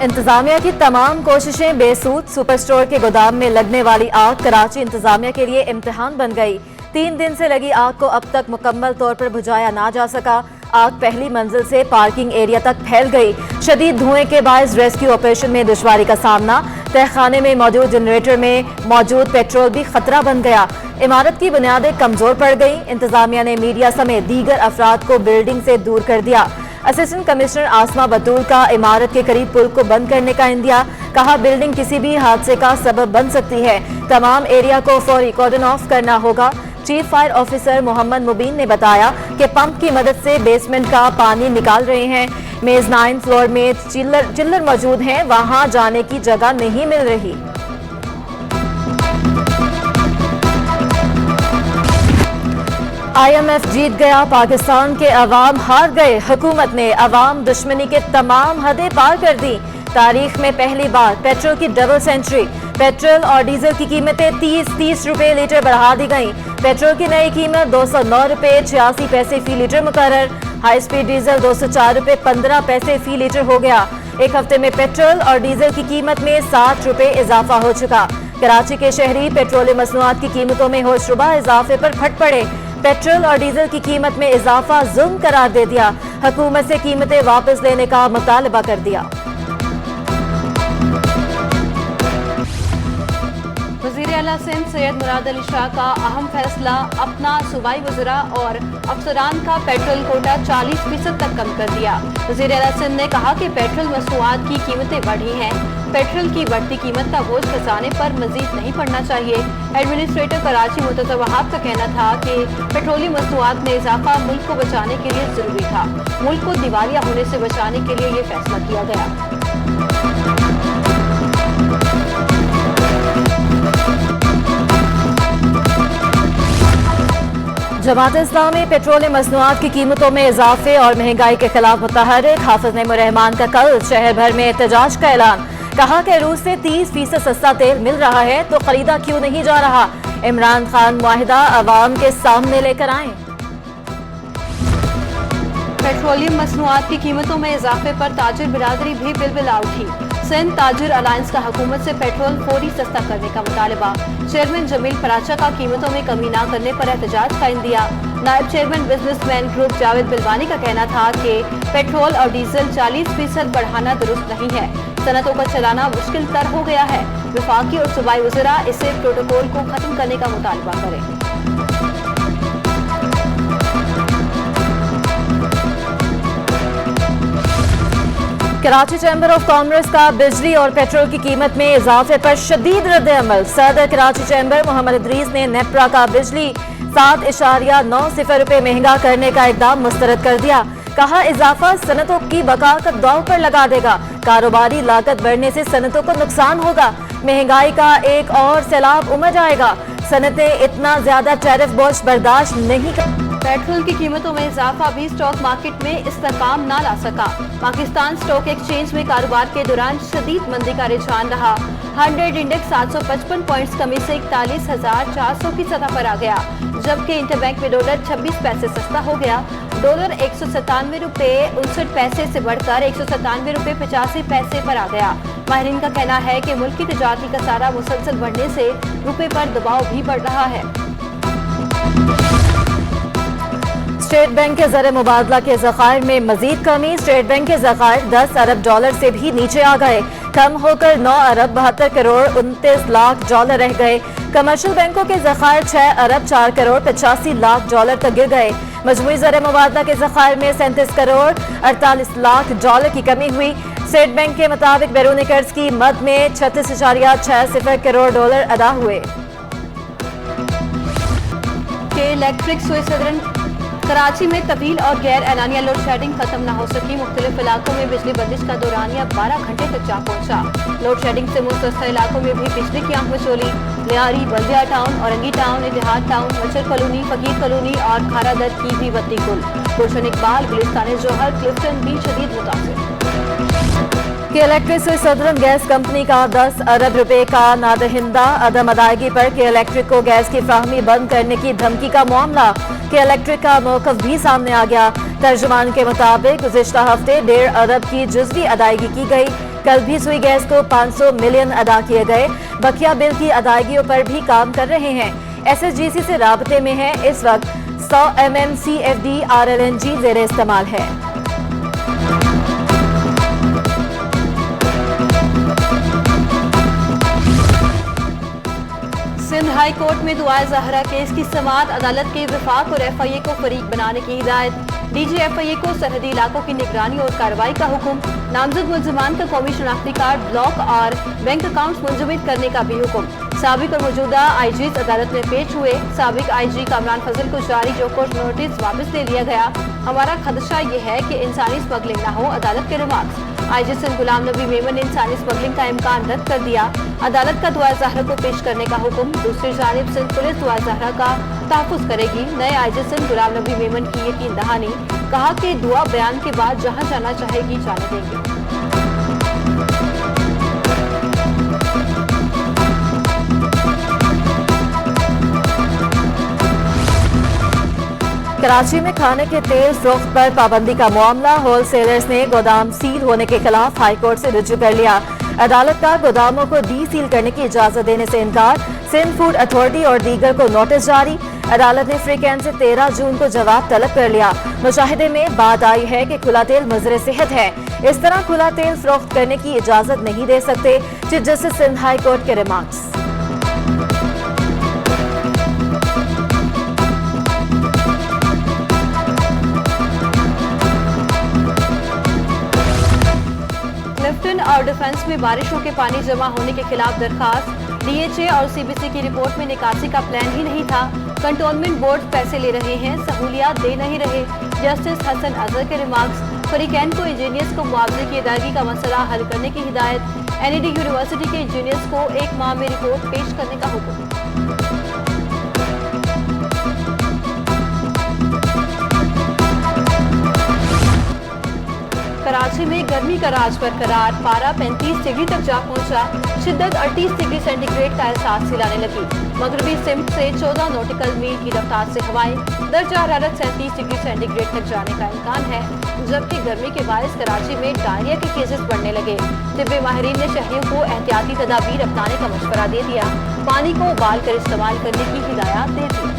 इंतजामिया की तमाम कोशिशें बेसूद। सुपर स्टोर के गोदाम में लगने वाली आग कराची इंतजामिया के लिए इम्तिहान बन गई। 3 दिन से लगी आग को अब तक मुकम्मल तौर पर बुझाया ना जा सका। आग पहली मंजिल से पार्किंग एरिया तक फैल गई। शदीद धुएं के बायस रेस्क्यू ऑपरेशन में दुश्वारी का सामना। तहखाने में मौजूद जनरेटर में मौजूद पेट्रोल भी खतरा बन गया। इमारत की बुनियादें कमजोर पड़ गई। इंतजामिया ने मीडिया समेत दीगर अफराद को बिल्डिंग से दूर कर दिया। असिस्टेंट कमिश्नर आसमा बतूल का इमारत के करीब पुल को बंद करने का इंदिया। कहा बिल्डिंग किसी भी हादसे का सबब बन सकती है। तमाम एरिया को फौरी कॉर्डन ऑफ करना होगा। चीफ फायर ऑफिसर मोहम्मद मुबीन ने बताया कि पंप की मदद से बेसमेंट का पानी निकाल रहे हैं। मेज 9 फ्लोर में चिल्लर मौजूद हैं, वहां जाने की जगह नहीं मिल रही। IMF जीत गया, पाकिस्तान के अवाम हार गए। हुकूमत ने अवाम दुश्मनी के तमाम हदें पार कर दी। तारीख में पहली बार पेट्रोल की डबल सेंचुरी। पेट्रोल और डीजल की कीमतें 30 रुपए लीटर बढ़ा दी गई। पेट्रोल की नई कीमत 209 रुपए 86 पैसे फी लीटर मुकर्रर। हाई स्पीड डीजल 204 रुपए 15 पैसे फी लीटर हो गया। एक हफ्ते में पेट्रोल और डीजल की कीमत में 60 रुपए इजाफा हो चुका। कराची के शहरी पेट्रोलियम मसनूआत की कीमतों में होशरुबा इजाफे पर फट पड़े। पेट्रोल और डीजल की कीमत में इजाफा जुल्म करार दे दिया। हुकूमत से कीमतें वापस लेने का मुतालबा कर दिया। वज़ीर आला सिंध सैयद मुराद अली शाह का अहम फैसला, अपना सूबाई वज़रा और अफसरान का पेट्रोल कोटा 40% तक कम कर दिया। वज़ीर आला सिंध ने कहा कि पेट्रोल मसनूआत की कीमतें बढ़ी हैं। पेट्रोल की बढ़ती कीमत का बोझ खसाने पर मजीद नहीं पड़ना चाहिए। एडमिनिस्ट्रेटर कराची मुर्तज़ा वहाब का कहना था कि पेट्रोलियम मसनूआत में इजाफा मुल्क को बचाने के लिए जरूरी था। मुल्क को दिवालिया होने से बचाने के लिए ये फैसला किया गया। जमात इस्लामी पेट्रोलियम मसनूआत की कीमतों में इजाफे और महंगाई के खिलाफ मुतहर्रिक। हाफिज नईमुर रहमान का कल शहर भर में एहतजाज का ऐलान। कहा कि रूस से 30% सस्ता तेल मिल रहा है तो खरीदा क्यों नहीं जा रहा। इमरान खान मुआहिदा अवाम के सामने लेकर आए। पेट्रोलियम मसनूआत की कीमतों में इजाफे पर ताजिर बिरादरी भी बिलबिला उठी। सिंध ताजिर अलायंस का हुकूमत से पेट्रोल फौरी सस्ता करने का मुतालबा। चेयरमैन जमील पराचा का कीमतों में कमी न करने पर एहतजाज का इंदिया। नायब चेयरमैन बिजनेसमैन ग्रुप जावेद बिलवानी का कहना था कि पेट्रोल और डीजल 40% बढ़ाना दुरुस्त नहीं है। सनतों को चलाना मुश्किल तर हो गया है। वफाकी और सूबाई वज़रा इसे प्रोटोकॉल को खत्म करने का मुतालबा करें। कराची चैम्बर ऑफ कॉमर्स का बिजली और पेट्रोल की कीमत में इजाफे पर शदीद रद्द-ए-अमल। सदर कराची चैम्बर मोहम्मद इदरीस ने नेप्रा का बिजली 7.90 रुपए महंगा करने का इकदाम मुस्तरद कर दिया। कहा इजाफा सनतों की बका का दांव पर लगा देगा। कारोबारी लागत बढ़ने से सनतों को नुकसान होगा। महंगाई का एक और सैलाब उमड़ जाएगा। सनतें इतना ज्यादा टैरिफ बोझ बर्दाश्त नहीं कर। पेट्रोल की कीमतों में इजाफा भी स्टॉक मार्केट में इस्तेकाम न ला सका। पाकिस्तान स्टॉक एक्सचेंज में कारोबार के दौरान शदीद मंदी का रुझान रहा। 100 इंडेक्स 755 पॉइंट्स कमी से 41,400 की सतह पर आ गया, जबकि इंटरबैंक में डॉलर 26 पैसे सस्ता हो गया। डॉलर 197 रुपए 59 पैसे से बढ़कर 197 रुपए 85 पैसे पर आ गया। माहिरीन का कहना है कि मुल्क की तजारती खसारा मुसलसल बढ़ने से रुपए पर दबाव भी बढ़ रहा है। स्टेट बैंक के ज़र मुबादला के ज़खायर में मजीद कमी। स्टेट बैंक के ज़खायर 10 अरब डॉलर से भी नीचे आ गए, कम होकर 9 अरब 72 करोड़ 29 लाख डॉलर रह गए। कमर्शियल बैंकों के ज़खायर 6 अरब 4 करोड़ 85 लाख डॉलर तक गिर गए। मजमूई ज़र मुबादला के ज़खायर में 37 करोड़ 48 लाख डॉलर की कमी हुई। स्टेट बैंक के मुताबिक बैरूनी कर्ज की मद में 36.60 करोड़ डॉलर अदा हुए। इलेक्ट्रिक स्विच सदरन कराची में तवील और गैर एलानिया लोड शेडिंग खत्म न हो सकी। मुख्तलिफ इलाकों में बिजली बंदिश का दौरानिया 12 घंटे तक जा पहुंचा। लोड शेडिंग से मुस्तस्ना इलाकों में भी बिजली की आंख मचोली। लियारी, बल्दिया टाउन, औरंगी टाउन, इतिहाद टाउन, मच्छर कॉलोनी, फकीर कॉलोनी और खारादर की भी बत्ती गुल। गुलशन इकबाल, गुलिस्तान जोहर, क्लिफ्टन भी शदीद मुतासिर। के electric switch southern gas company का 10 अरब रुपए का नादहिंदा अदम अदायगी पर के इलेक्ट्रिक को गैस की फ्राहमी बंद करने की धमकी का मामला। के इलेक्ट्रिक का मौक़िफ़ भी सामने आ गया। तर्जुमान के मुताबिक गुज़िश्ता हफ्ते 1.5 अरब की जुज़वी अदायगी की गई। कल भी सुई गैस को 500 मिलियन अदा किए गए। बकिया बिल की अदायगियों पर भी काम कर रहे हैं। SSGC से राबते में है। इस वक्त 100 MMCFD RLNG ज़ेरे इस्तेमाल है। सिंध हाई कोर्ट में दुआ ज़हरा केस की समाअत। अदालत के विफाक और FIA को फरीक बनाने की हिदायत। DG FIA को सरहदी इलाकों की निगरानी और कार्रवाई का हुक्म। नामजद मुलजमान का कौमी शनाख्ती कार्ड, ब्लॉक और बैंक अकाउंट मुंजमद करने का भी हुक्म। साबिक और मौजूदा IGs अदालत में पेश हुए। साबिक IG कामरान फजल को जारी जो कोर्ट नोटिस वापस ले लिया गया। हमारा खदशा ये है कि इंसानी स्मगलिंग न हो, अदालत के रिमार्क्स। IG सिंध गुलाम नबी मेमन ने इंसानी स्मगलिंग का इम्कान रद्द कर दिया। अदालत का दुआ ज़हरा को पेश करने का हुक्म। दूसरी जानिब सिंध पुलिस दुआ ज़हरा का तहफ़्फ़ुज़ करेगी। नए IG सिंध गुलाम नबी मेमन की यकीन दहानी। कहा कि दुआ बयान के बाद जहां जाना चाहेगी जाने देंगे। कराची में खाने के तेल फरोख्त पर पाबंदी का मामला। होलसेलर्स ने गोदाम सील होने के खिलाफ हाई कोर्ट से रुजू कर लिया। अदालत का गोदामों को डी सील करने की इजाजत देने से इनकार। सिंध फूड अथॉरिटी और दीगर को नोटिस जारी। अदालत ने फ्रीकैन से 13 जून को जवाब तलब कर लिया। मुशाहिदे में बात आई है कि खुला तेल मुज़र सेहत है। इस तरह खुला तेल फरोख्त करने की इजाजत नहीं दे सकते। Chief justice Sindh high court के रिमार्क्स। क्लिफ्टन और डिफेंस में बारिशों के पानी जमा होने के खिलाफ दरखास्त। DHA और CBC की रिपोर्ट में निकासी का प्लान ही नहीं था। कंटोनमेंट बोर्ड पैसे ले रहे हैं, सहूलियात दे नहीं रहे। जस्टिस हसन अजहर के रिमार्क्स। फरीकैन को इंजीनियर्स को मुआवजे की अदायगी का मसला हल करने की हिदायत। NED यूनिवर्सिटी के इंजीनियर्स को 1 माह में रिपोर्ट पेश करने का हुक्म। कराची में गर्मी का राज बरकरार। पारा 35 डिग्री तक जा पहुंचा। शिद्दत 38 डिग्री सेंटीग्रेड का एहसास दिलाने लगी। मगरबी सिमत से 14 नॉटिकल मील की रफ्तार से हवाएं। दर्जा हरारत 37 डिग्री सेंटीग्रेड तक जाने का इम्कान है। जबकि गर्मी के बायस कराची में डायरिया के केसेस बढ़ने लगे। तिब्बी माहिरीन ने शहरियों को एहतियाती तदाबीर अपनाने का मशवरा दे दिया। पानी को उबाल कर इस्तेमाल करने की हिदायत दे दी।